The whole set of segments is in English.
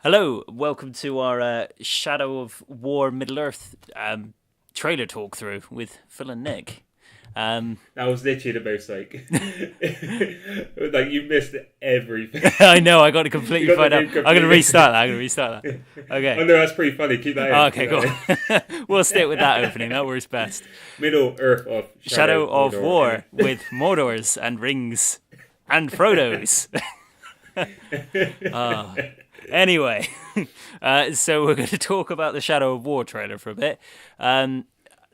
Hello, welcome to our Shadow of War Middle-earth trailer talk through with Phil and Nick. That was literally the most like you missed everything. I know, I got to You completely got the find out. name I'm going to completely. restart that. Okay. Oh no, that's pretty funny. Keep that in. Okay, Keep cool. that in. We'll stick with that opening. That works best. Middle Earth of Shadow Shadow of Mordor. War with Mordors and rings and Frodos. Anyway, so we're going to talk about the Shadow of War trailer for a bit.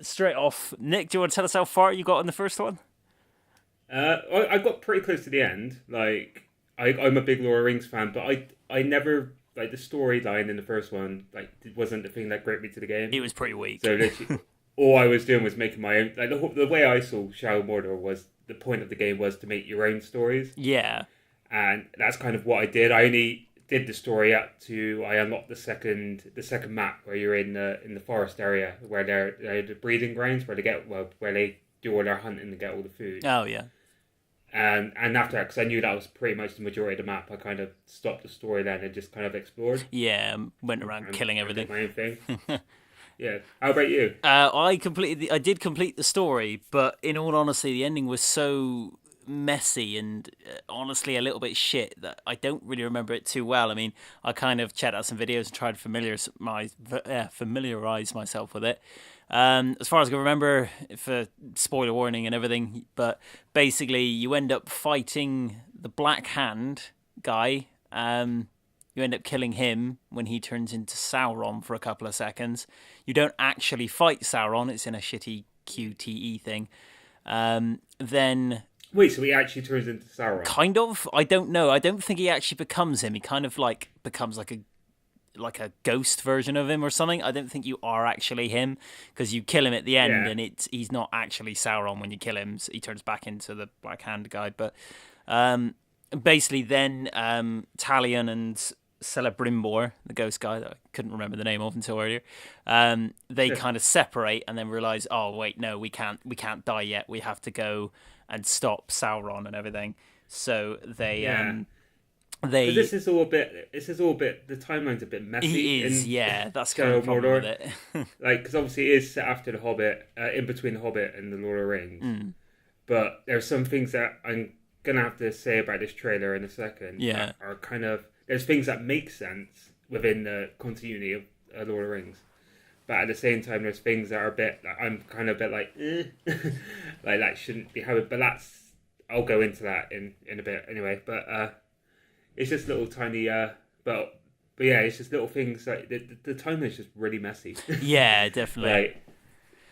Straight off, Nick, do you want to tell us how far you got in the first one? I got pretty close to the end. Like I'm a big Lord of the Rings fan, but I never like the storyline in the first one. Like it wasn't the thing that gripped me to the game. It was pretty weak. So literally, all I was doing was making my own. Like the way I saw Shadow of Mordor was the point of the game was to make your own stories. Yeah. And that's kind of what I did. I only did the story up to I unlocked the second map where you're in the forest area where they're the breeding grounds where they do all their hunting and get all the food. Oh, yeah. And after that, because I knew that was pretty much the majority of the map, I kind of stopped the story then and just kind of explored. Yeah, went around killing and everything. did my own thing. Yeah. How about you? I did complete the story, but in all honesty, the ending was so messy and honestly a little bit shit that I don't really remember it too well. I mean, I kind of checked out some videos and tried to familiarize myself with it. As far as I can remember, for spoiler warning and everything, but basically you end up fighting the Black Hand guy. You end up killing him when he turns into Sauron for a couple of seconds. You don't actually fight Sauron; it's in a shitty QTE thing. Then Wait, so he actually turns into Sauron? kind of. I don't know. I don't think he actually becomes him. He kind of like becomes like a ghost version of him or something. I don't think you are actually him because you kill him at the end Yeah. and he's not actually Sauron when you kill him. So he turns back into the Black Hand guy. But basically, then Talion and Celebrimbor, the ghost guy that I couldn't remember the name of until earlier, they kind of separate and then realize, oh wait, no, we can't die yet. We have to go and stop Sauron and everything. So they Yeah. they But this is all a bit. The timeline's a bit messy. he is, in yeah, that's kind Shadow of of the problem with Mordor. it. Like, because obviously it is set after the Hobbit, in between the Hobbit and the Lord of the Rings. But there's some things that I'm gonna have to say about this trailer in a second. Yeah. That are kind of there's things that make sense within the continuity of Lord of the Rings. But at the same time, there's things that are a bit. Like, I'm kind of a bit like, like that shouldn't be how. But I'll go into that in a bit anyway. But it's just little tiny. But yeah, it's just little things like the timing is just really messy. Yeah, definitely. Like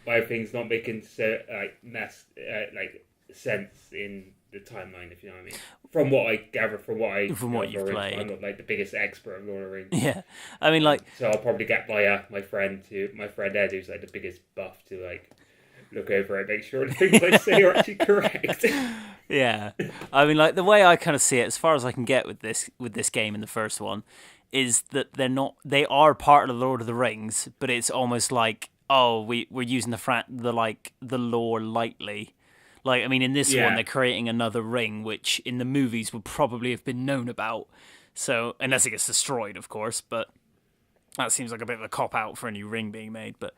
why are things not making like sense in the timeline, if you know what I mean. From what I gather, From what you've played. I'm not like the biggest expert of Lord of the Rings. Yeah, I mean, like, So I'll probably get my friend Ed, who's like the biggest buff, to like look over and make sure the things I say are actually correct. yeah, I mean, like the way I kind of see it, as far as I can get with this game in the first one, is that they are part of the Lord of the Rings, but it's almost like, oh, we're using the lore lightly. Like, I mean, in this one, Yeah. they're creating another ring, which in the movies would probably have been known about. So, unless it gets destroyed, of course, but that seems like a bit of a cop out for a new ring being made. But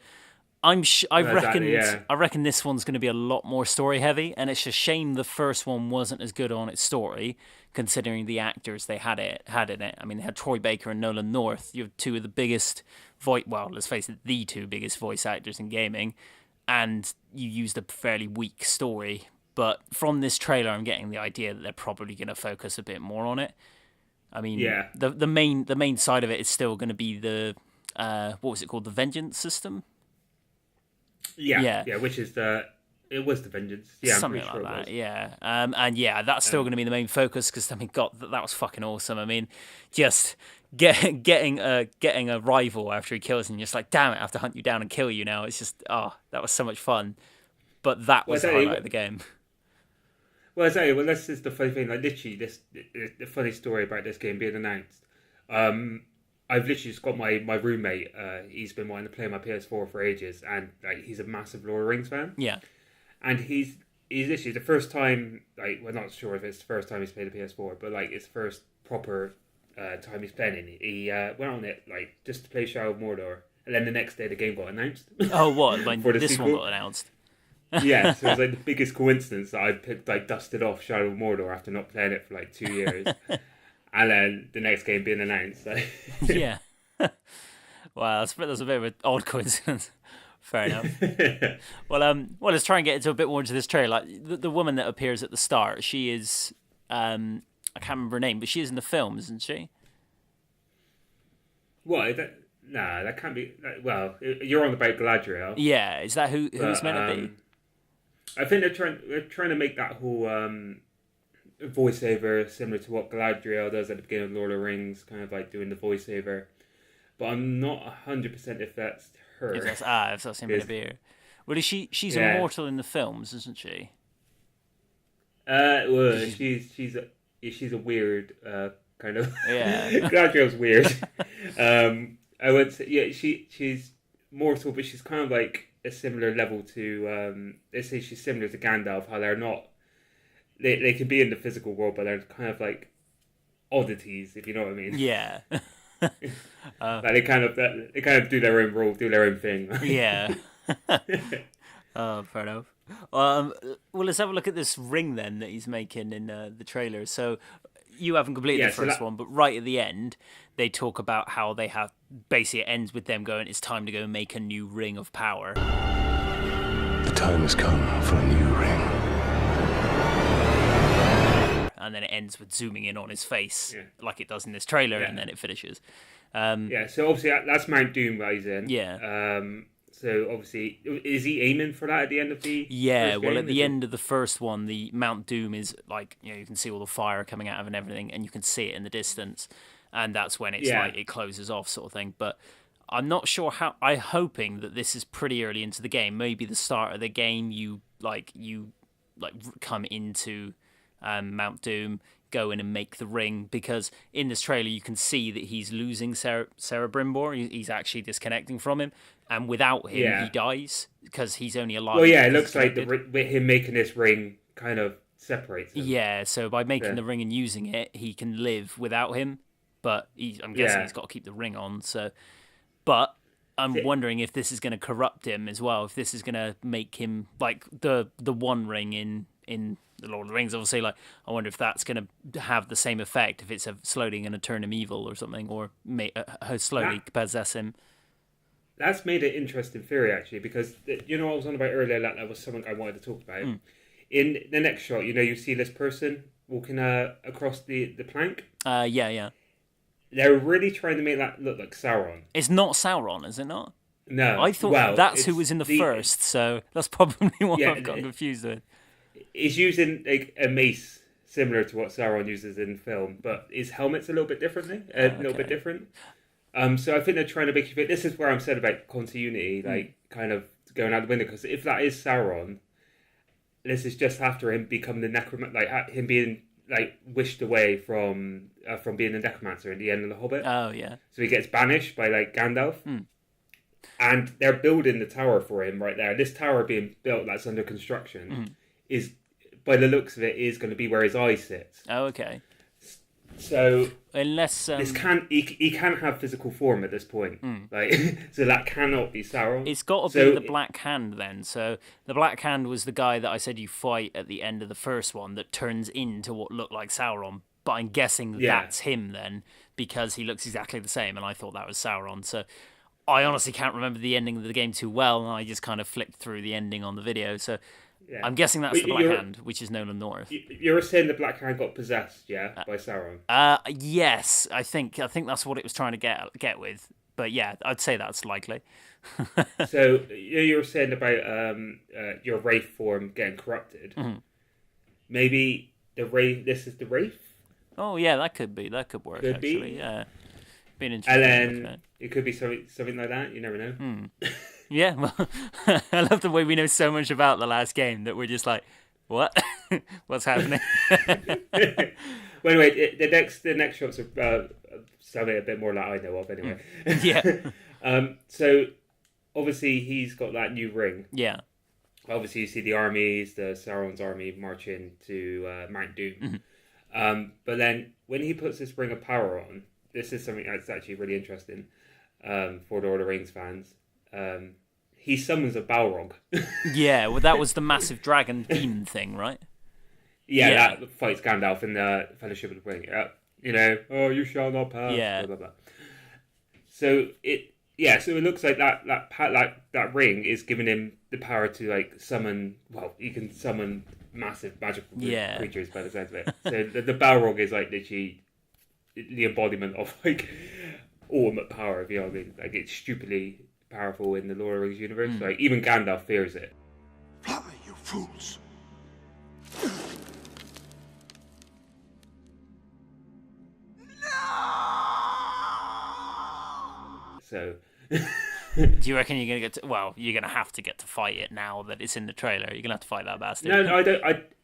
Exactly, yeah. I reckon this one's going to be a lot more story heavy, and it's a shame the first one wasn't as good on its story, considering the actors they had in it. I mean, they had Troy Baker and Nolan North. You have two of the biggest let's face it, the two biggest voice actors in gaming, and you used a fairly weak story. But from this trailer, I'm getting the idea that they're probably going to focus a bit more on it. I mean, Yeah. the main side of it is still going to be the what was it called, the Vengeance system? Yeah, which is it was the Vengeance. Yeah, I'm Something pretty like sure it that, was. yeah. And yeah, that's still going to be the main focus because I mean, God, that was fucking awesome. I mean, just getting a rival after he kills him, just like, damn it, I have to hunt you down and kill you now. It's just, that was so much fun. But that was the highlight of the game. Well, I tell you, this is the funny thing. Like, literally, the funny story about this game being announced. I've literally just got my roommate. He's been wanting to play my PS4 for ages, and like he's a massive Lord of the Rings fan. Yeah. And he's literally the first time. Like, we're not sure if it's the first time he's played a PS4, but like it's the first proper time he's playing in, he went on it like just to play Shadow of Mordor, and then the next day the game got announced. Oh, what? Like, For the this sequel. one got announced. Yeah, so it was like the biggest coincidence that I picked, like dusted off Shadow of Mordor after not playing it for like 2 years, and then the next game being announced. Like... Yeah. Wow, that's a bit of an odd coincidence. Fair enough. Well, let's try and get into a bit more into this trailer. Like the woman that appears at the start, she is, I can't remember her name, but she is in the film, isn't she? What? Nah, that can't be. Well, you're on about Galadriel. Yeah, is that who it's meant to be? I think they're trying to make that whole voiceover similar to what Galadriel does at the beginning of Lord of the Rings, kind of like doing the voiceover. But I'm not 100% if that's her. If that's him meant to be her. Well, she's immortal in the films, isn't she? Well, she's a weird kind of. Yeah. Galadriel's weird. I would say she's mortal, but she's kind of like a similar level to. Let's say she's similar to Gandalf. How they're not. They can be in the physical world, but they're kind of like oddities, if you know what I mean. Yeah. Like they kind of do their own role, do their own thing. Yeah. Fair enough. Well, let's have a look at this ring then that he's making in the trailer. So you haven't completed the first one, but right at the end, they talk about how they have basically it ends with them going, "It's time to go make a new ring of power." The time has come for a new ring. And then it ends with zooming in on his face, like it does in this trailer, and then it finishes. So obviously that's Mount Doom that he's in. Yeah. So obviously, is he aiming for that at the end of the? Yeah. Well, at the end of the first one, the Mount Doom is like you can see all the fire coming out of it and everything, and you can see it in the distance, and that's when it's like it closes off, sort of thing. But I'm not sure how. I'm hoping that this is pretty early into the game. Maybe the start of the game, you come into Mount Doom, go in and make the ring, because in this trailer you can see that he's losing Sarah Brimbor. He's actually disconnecting from him, and without him he dies because he's only alive. Well, it looks like him making this ring kind of separates him. Yeah, so by making the ring and using it, he can live without him, but I'm guessing he's got to keep the ring on. So, but I'm wondering if this is going to corrupt him as well. If this is going to make him like the one ring in the Lord of the Rings, obviously. Like, I wonder if that's going to have the same effect, if it's slowly going to turn him evil or something, or slowly possess him. That's made an interesting theory, actually, because I was on about earlier that was something I wanted to talk about. In the next shot, you see this person walking across the plank. Yeah. They're really trying to make that look like Sauron. It's not Sauron, is it not? No. I thought that's who was in the first, so that's probably what I've got confused with. He's using like a mace similar to what Sauron uses in film, but his helmet's a little bit differently, little bit different. So I think they're trying to make you think. This is where I'm said about continuity, like kind of going out the window. Because if that is Sauron, this is just after him becoming the necromancer, like him being like wished away from being the necromancer at the end of the Hobbit. Oh yeah. So he gets banished by like Gandalf. And they're building the tower for him right there. This tower being built that's under construction is, by the looks of it, is going to be where his eye sits. Oh, okay. So unless this he can't have physical form at this point, like so that cannot be Sauron. It's got to be the Black Hand then. So the Black Hand was the guy that I said you fight at the end of the first one that turns into what looked like Sauron. But I'm guessing that's him then, because he looks exactly the same, and I thought that was Sauron. So I honestly can't remember the ending of the game too well, and I just kind of flipped through the ending on the video. So I'm guessing that's the Black Hand, which is known in the North. You're saying the Black Hand got possessed, by Sauron? Yes, I think that's what it was trying to get with. But yeah, I'd say that's likely. So you were saying about your Wraith form getting corrupted. Maybe this is the Wraith? Oh yeah, that could be. That could work. Could actually. be. Yeah. Been interesting. And then it could be something like that. You never know. Yeah, well, I love the way we know so much about the last game that we're just like, what? What's happening? Well, anyway, the next shots are something a bit more like I know of anyway. Yeah. So obviously he's got that new ring. Yeah. Obviously you see the armies, the Sauron's army marching to Mount Doom. But then when he puts this Ring of Power on, this is something that's actually really interesting for the Lord of the Rings fans. He summons a Balrog. Yeah, well, that was the massive dragon demon thing, right? Yeah, that fights Gandalf in the Fellowship of the Ring. Oh, you shall not pass. Yeah. Blah, blah, blah. So it looks like that ring is giving him the power to like summon. Well, he can summon massive magical creatures by the sounds of it. So the Balrog is like literally the embodiment of like ultimate power. If you know what I mean, like it's stupidly powerful in the Lord of the Rings universe. Like even Gandalf fears it. Fly, you fools! So. Do you reckon you're gonna get to? Well, you're gonna have to get to fight it now that it's in the trailer. You're gonna have to fight that bastard. No, I don't.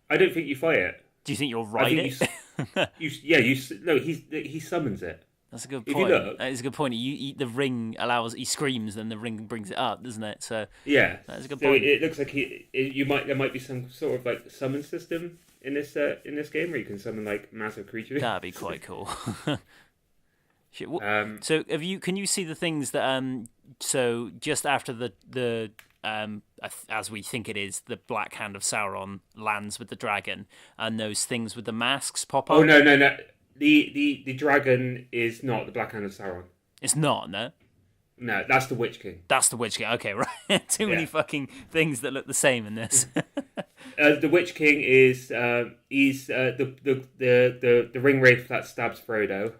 I don't think you fight it. Do you think you'll ride it? He summons it. That's a good If point. you look, That is a good point. You eat the ring allows. He screams, then the ring brings it up, doesn't it? So yeah, that's a good so point. it looks like there might be some sort of like summon system in this game where you can summon like massive creatures. That'd be quite cool. Shit, so can you see the things that so just after the as we think it is, the Black Hand of Sauron lands with the dragon, and those things with the masks pop up? Oh no. The dragon is not the Black Hand of Sauron. It's not, no? No, that's the Witch King. That's the Witch King. Okay, right. Too many fucking things that look the same in this. The Witch King is he's the ring wraith that stabs Frodo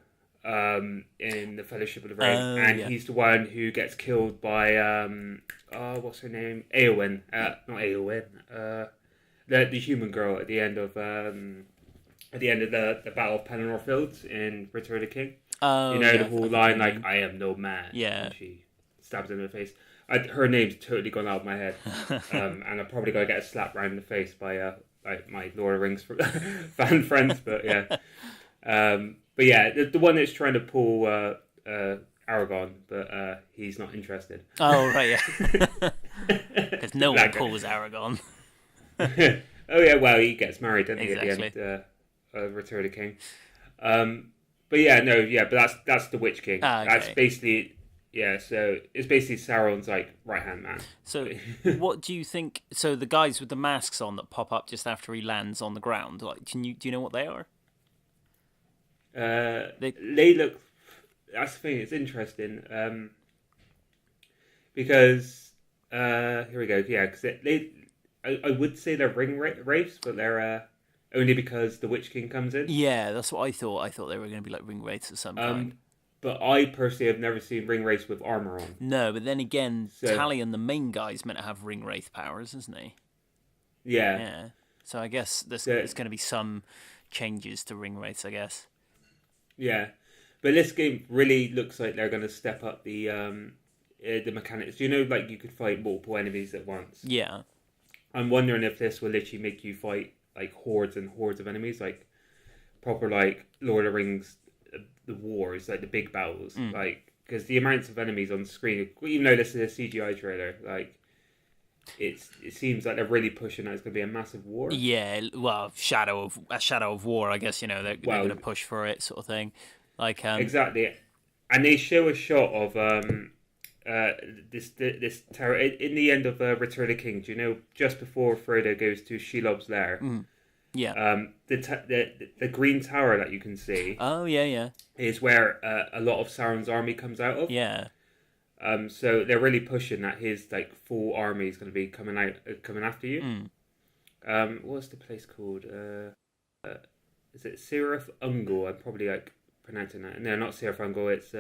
in the Fellowship of the Ring, he's the one who gets killed by what's her name? Eowyn. Not Eowyn. The human girl at the end of the Battle of Pelennor Fields in Return of the King. Oh, the whole line like "I am no man." Yeah. And she stabs him in the face. Her name's totally gone out of my head, and I'm probably gonna get a slap round in the face by like my Lord of the Rings fan friends. But yeah, but yeah, the one that's trying to pull Aragorn, but he's not interested. Oh right, yeah. Because no one pulls Aragorn. Oh yeah, well he gets married, doesn't he, Exactly. at the end of Return of the King. But that's the Witch King. Okay. That's basically so it's basically Sauron's like right hand man. So, what do you think? So, the guys with the masks on that pop up just after he lands on the ground, like, do you know what they are? They look. That's the thing. It's interesting because here we go. Yeah, because I would say they're ring wraiths, but they're only because the Witch King comes in. Yeah, that's what I thought. I thought they were going to be like ring wraiths of some kind. But I personally have never seen ring wraiths with armor on. No, but then again, Talion, the main guy, is meant to have ring wraith powers, isn't he? Yeah. Yeah. So I guess there's going to be some changes to ring wraiths, I guess. Yeah, but this game really looks like they're going to step up the mechanics. You know, like you could fight multiple enemies at once. Yeah. I'm wondering if this will literally make you fight like hordes and hordes of enemies, like proper like Lord of the Rings, the wars, like the big battles, like because the amounts of enemies on screen, even though this is a CGI trailer, like it seems like they're really pushing that it's going to be a massive war. Yeah, well, shadow of war, I guess. They're going to push for it, sort of thing. Like exactly, and they show a shot of this tower in the end of Return of the King. Do you know just before Frodo goes to Shelob's lair? Yeah. The green tower that you can see. Oh yeah. Is where a lot of Sauron's army comes out of. Yeah. So they're really pushing that his like full army is going to be coming after you. What's the place called? Is it Cirith Ungol? I'm probably like pronouncing that. No, not Cirith Ungol. It's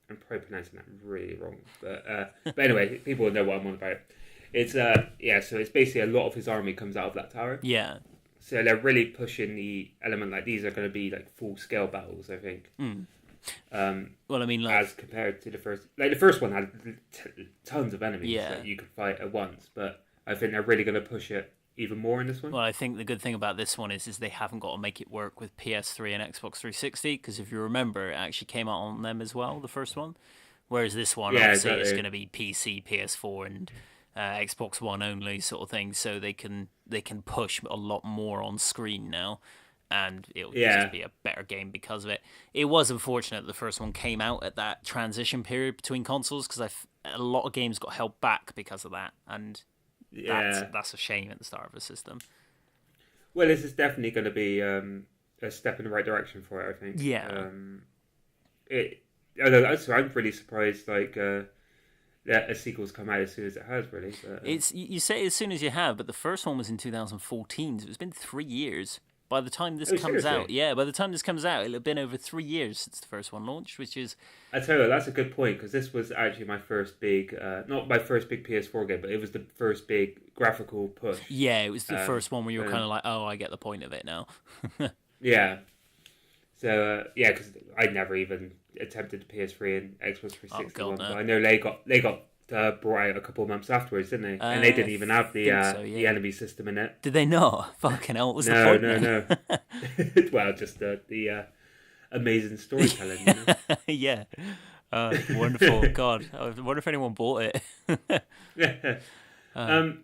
I'm probably pronouncing that really wrong. But anyway, people know what I'm on about. It's so it's basically a lot of his army comes out of that tower. Yeah. So they're really pushing the element like these are going to be like full scale battles, I think. Well, I mean, like, as compared to the first one had tons of enemies Yeah. that you could fight at once, but I think they're really going to push it even more in this one. well, I think the good thing about this one is they haven't got to make it work with PS3 and Xbox 360, because if you remember, it actually came out on them as well, the first one. Whereas this one, Yeah, obviously, it's exactly. going to be PC, PS4, and Xbox One only sort of thing, so they can push a lot more on screen now, and it'll just Yeah, be a better game because of it. It was unfortunate that the first one came out at that transition period between consoles because a lot of games got held back because of that, and yeah. that's a shame at the start of the system. Well, this is definitely going to be a step in the right direction for it. I think. Yeah. It. Although, so I'm pretty surprised. That a sequel's come out as soon as it has, really. But, It's you say as soon as you have, but the first one was in 2014, so it's been 3 years. By the time this oh, comes out, seriously? yeah, by the time this comes out, it'll have been over 3 years since the first one launched, which is I tell you, that's a good point because this was actually my first big, not my first big PS4 game, but it was the first big graphical push. yeah, it was the first one where you were and- kind of like, oh, I get the point of it now. Yeah. So yeah, because I never even attempted the PS3 and Xbox 360 God, one, no. but I know they got brought out a couple of months afterwards, didn't they? And they didn't even have the think so, the yeah. enemy system in it. Did they not? Fucking hell, what was the No, point? no, then? no. Well, just the amazing storytelling. You know? Yeah. Wonderful. God, I wonder if anyone bought it.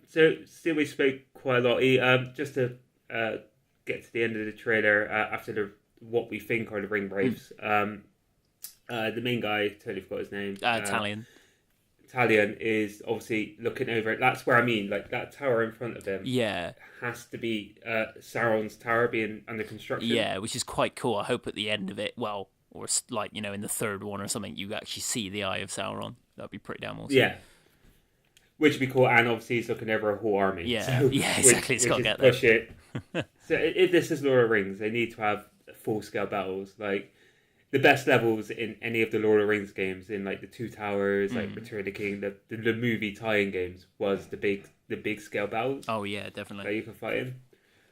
So still we spoke quite a lot. Just to get to the end of the trailer after what we think are the ring wraiths. The main guy, totally forgot his name. Italian. Italian is obviously looking over it. That's where I mean, like that tower in front of him Yeah. has to be Sauron's tower being under construction. Yeah, which is quite cool. I hope at the end of it, well, or like, in the third one or something, you actually see the Eye of Sauron. That'd be pretty damn awesome. Yeah. Which would be cool, and obviously he's looking over a whole army. Yeah, So, yeah, exactly. It's got to is get there. push it. So if this is Lord of the Rings, they need to have full scale battles. Like the best levels in any of the Lord of the Rings games, in like the Two Towers, like Return of the King, the movie tie-in games, was the big scale battles Oh yeah, that definitely. you can fight in.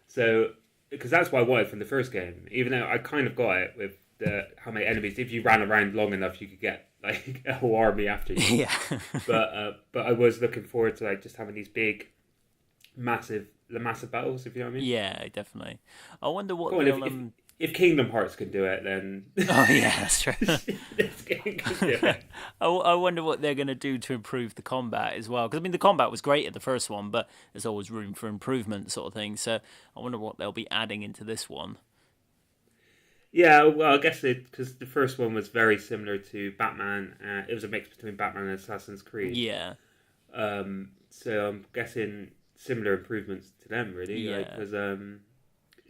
So because that's what I wanted from the first game, even though I kind of got it with how many enemies. If you ran around long enough, you could get like a whole army after you. Yeah. But I was looking forward to like just having these big, massive battles. If you know what I mean. Yeah, definitely. I wonder what Go on, they'll. if Kingdom Hearts can do it, then Oh yeah, that's true. this game can do it. I wonder what they're going to do to improve the combat as well. Because I mean, the combat was great at the first one, but there's always room for improvement, sort of thing. So I wonder what they'll be adding into this one. Yeah, well, I guess because the first one was very similar to Batman. It was a mix between Batman and Assassin's Creed. Yeah. So I'm guessing similar improvements to them, really. Yeah. Because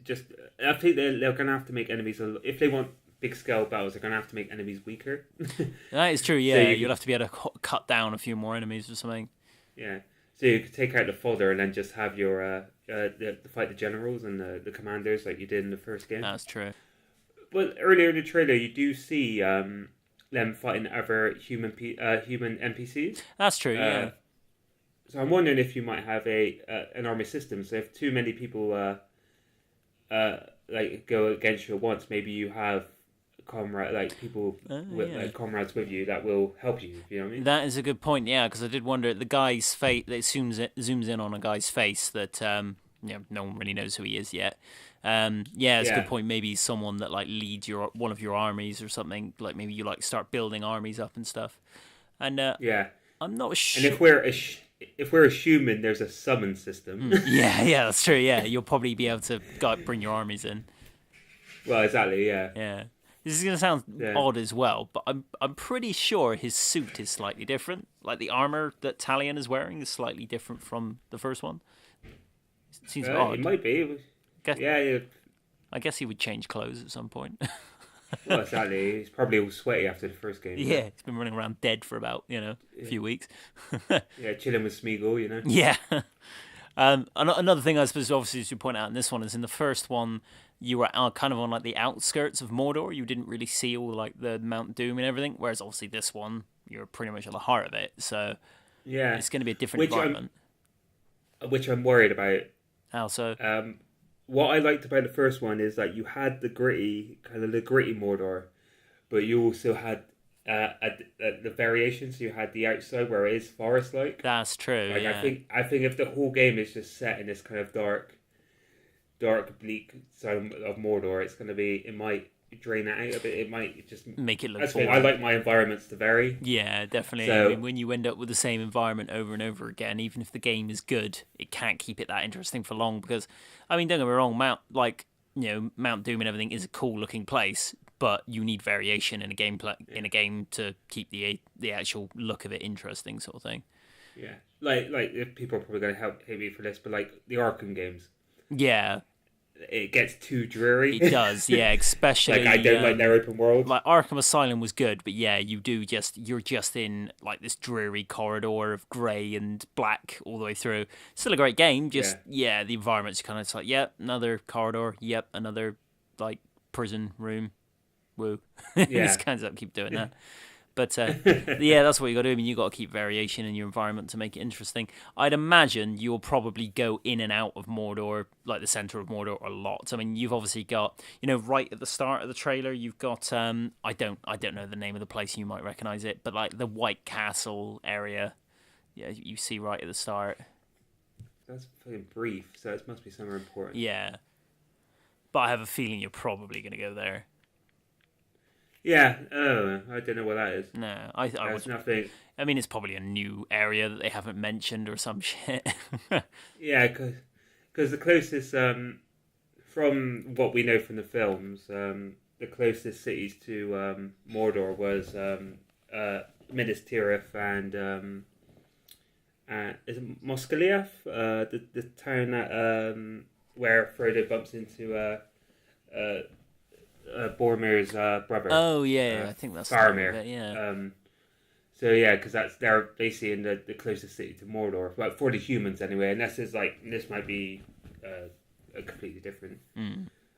just I think they're going to have to make enemies if they want big scale battles. They're going to have to make enemies weaker. That is true, yeah. you You'll have to be able to cut down a few more enemies or something. Yeah. So you could take out the fodder and then just have your fight the generals and the commanders like you did in the first game. That's true. But earlier in the trailer, you do see them fighting other human NPCs. That's true, yeah. So I'm wondering if you might have an army system. So if too many people like go against you at once, maybe you have people with yeah. like comrades with you that will help you. You know what I mean? That is a good point, yeah, because I did wonder, the guy's face, it zooms in on a guy's face that no one really knows who he is yet. Yeah, it's a Yeah. good point. Maybe someone that like leads one of your armies or something. Like maybe you like start building armies up and stuff. And Yeah. I'm not sure. And if we're assuming there's a summon system, yeah, that's true. Yeah, you'll probably be able to bring your armies in. well, exactly, yeah. Yeah. This is gonna sound Yeah. odd as well, but I'm pretty sure his suit is slightly different. Like the armor that Talion is wearing is slightly different from the first one. It seems odd. It might be. Guess- Yeah. I guess he would change clothes at some point. Well, exactly. He's probably all sweaty after the first game. Yeah, he's been running around dead for about, a few weeks. Yeah, chilling with Smeagol, you know. Yeah. Another thing I suppose, obviously, as you point out in this one, is in the first one, you were kind of on like the outskirts of Mordor. You didn't really see all like the Mount Doom and everything. Whereas obviously this one, you're pretty much at the heart of it. So Yeah. it's going to be a different Which environment. Which I'm worried about. How so? What I liked about the first one is that you had the gritty Mordor, but you also had the variations. You had the outside where it is forest-like. That's true. Like Yeah. I think if the whole game is just set in this kind of dark, bleak side of Mordor, it's going to be drain that out a bit. It might just Make it look that's the thing. I boring. like my environments to vary. Yeah, definitely. So I mean, when you end up with the same environment over and over again, even if the game is good, it can't keep it that interesting for long. Because, I mean, don't get me wrong, Mount Doom and everything is a cool looking place, but you need variation in a game to keep the actual look of it interesting, sort of thing. yeah, like if people are probably going to hate me for this, but like the Arkham games, Yeah, it gets too dreary. it does. Yeah, especially like I don't like their open world. like Arkham Asylum was good, but yeah, you're just in like this dreary corridor of grey and black all the way through. Still a great game, just yeah, the environment's kind of just like, yep, another corridor, yep, another like prison room. Woo. Just kind of keep doing that. But yeah, that's what you got to do. I mean, you got to keep variation in your environment to make it interesting. I'd imagine you'll probably go in and out of Mordor, like the center of Mordor, a lot. I mean, you've obviously got, right at the start of the trailer, you've got I don't know the name of the place. You might recognize it, but like the White Castle area, yeah, you see right at the start. That's fucking brief, so it must be somewhere important. Yeah, but I have a feeling you're probably going to go there. Yeah, I don't know what that is. No, I There's would. nothing. I mean, it's probably a new area that they haven't mentioned or some shit. Yeah, because the closest, from what we know from the films, the closest cities to Mordor was Minas Tirith and is it Mosgiliath? The town that where Frodo bumps into Boromir's brother. Oh yeah, I think that's Faramir. The name of it, yeah. So yeah, because they're basically in the closest city to Mordor, like for the humans anyway. And this might be a completely different,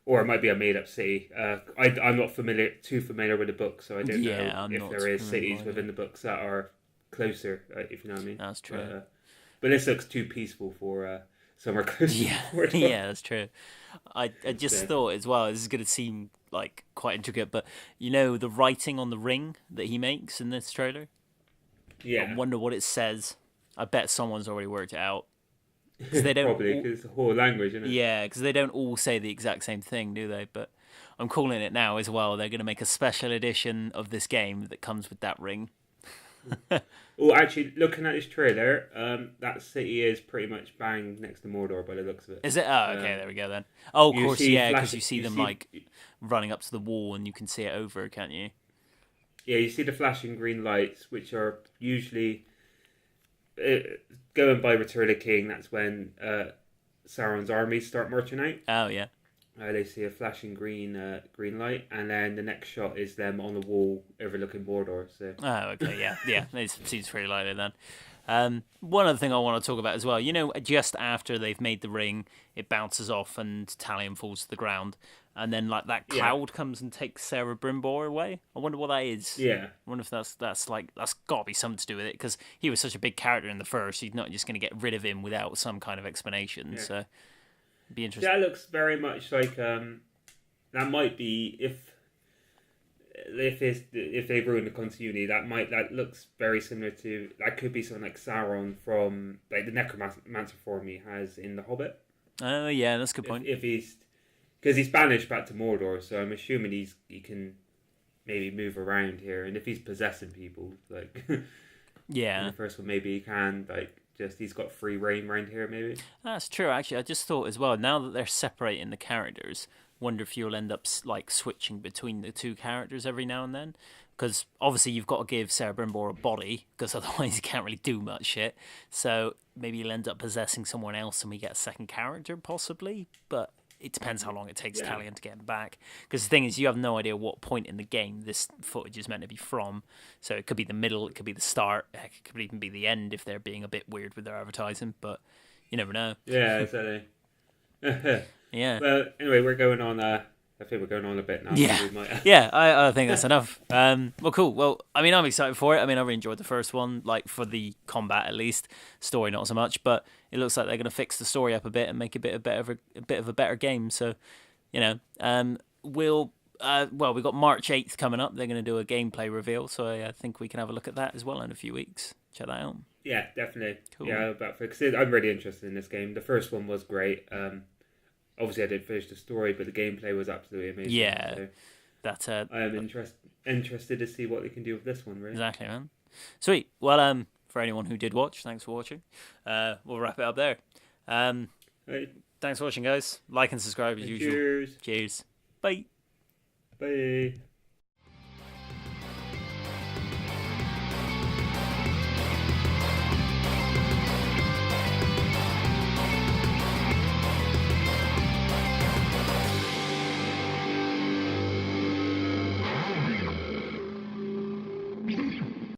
or it might be a made up city. I'm not too familiar with the book, so I don't know if there is cities within the books that are closer. If you know what I mean. That's true. But this looks too peaceful for somewhere close. Yeah, to Mordor. yeah, that's true. I just thought as well, this is going to seem like quite intricate, but the writing on the ring that he makes in this trailer. Yeah. I wonder what it says. I bet someone's already worked it out. Cause they don't Probably because it's a whole language, isn't it? Yeah, because they don't all say the exact same thing, do they? But I'm calling it now as well. They're going to make a special edition of this game that comes with that ring. Well, actually, looking at this trailer, that city is pretty much bang next to Mordor by the looks of it. Is it? Oh, okay, there we go then. Oh, of course, yeah, because you see you them see- like running up to the wall and you can see it over, can't you? Yeah, you see the flashing green lights, which are usually going by Return of the King. That's when Sauron's armies start marching out. Oh, yeah. They see a flashing green light, and then the next shot is them on the wall overlooking Mordor. So, Oh, okay, yeah, yeah. It seems pretty likely then. One other thing I want to talk about as well, just after they've made the ring, it bounces off and Talion falls to the ground, and then like that cloud comes and takes Sarah Brimbor away. I wonder what that is. yeah, I wonder if that's got to be something to do with it, because he was such a big character in the first. He's not just going to get rid of him without some kind of explanation. Yeah. So it'd be interesting. that looks very much like that might be if they ruin the continuity. That looks very similar to that could be something like Sauron from like the necromancer form he has in The Hobbit. Oh yeah, that's a good point. If he's because he's banished back to Mordor, so I'm assuming he can maybe move around here, and if he's possessing people, like yeah, in the first one, maybe he can he's got free reign around here, maybe. That's true. Actually, I just thought as well. Now that they're separating the characters, wonder if you'll end up like switching between the two characters every now and then. Because obviously you've got to give Sarah Brimbor a body, because otherwise you can't really do much shit. So maybe you'll end up possessing someone else, and we get a second character possibly. But it depends how long it takes Talion to get him back. Because the thing is, you have no idea what point in the game this footage is meant to be from. So it could be the middle, it could be the start, heck, it could even be the end if they're being a bit weird with their advertising. But you never know. Yeah, exactly. Yeah. Well, anyway, we're going on. I think we're going on a bit now. Yeah, So we might, yeah. I think that's enough. Well, cool. Well, I mean, I'm excited for it. I mean, I really enjoyed the first one, like for the combat at least. Story not so much, but it looks like they're going to fix the story up a bit and make a bit of a better game. So, we'll. We got March 8th coming up. They're going to do a gameplay reveal, so I think we can have a look at that as well in a few weeks. Check that out. yeah, definitely. Cool. Yeah, because I'm really interested in this game. The first one was great. Obviously, I didn't finish the story, but the gameplay was absolutely amazing. Yeah. So, That I am interested to see what they can do with this one, right? exactly, man. Sweet. Well, for anyone who did watch, thanks for watching. We'll wrap it up there. Right. Thanks for watching, guys. Like and subscribe as usual. Cheers. Cheers. Bye. Bye.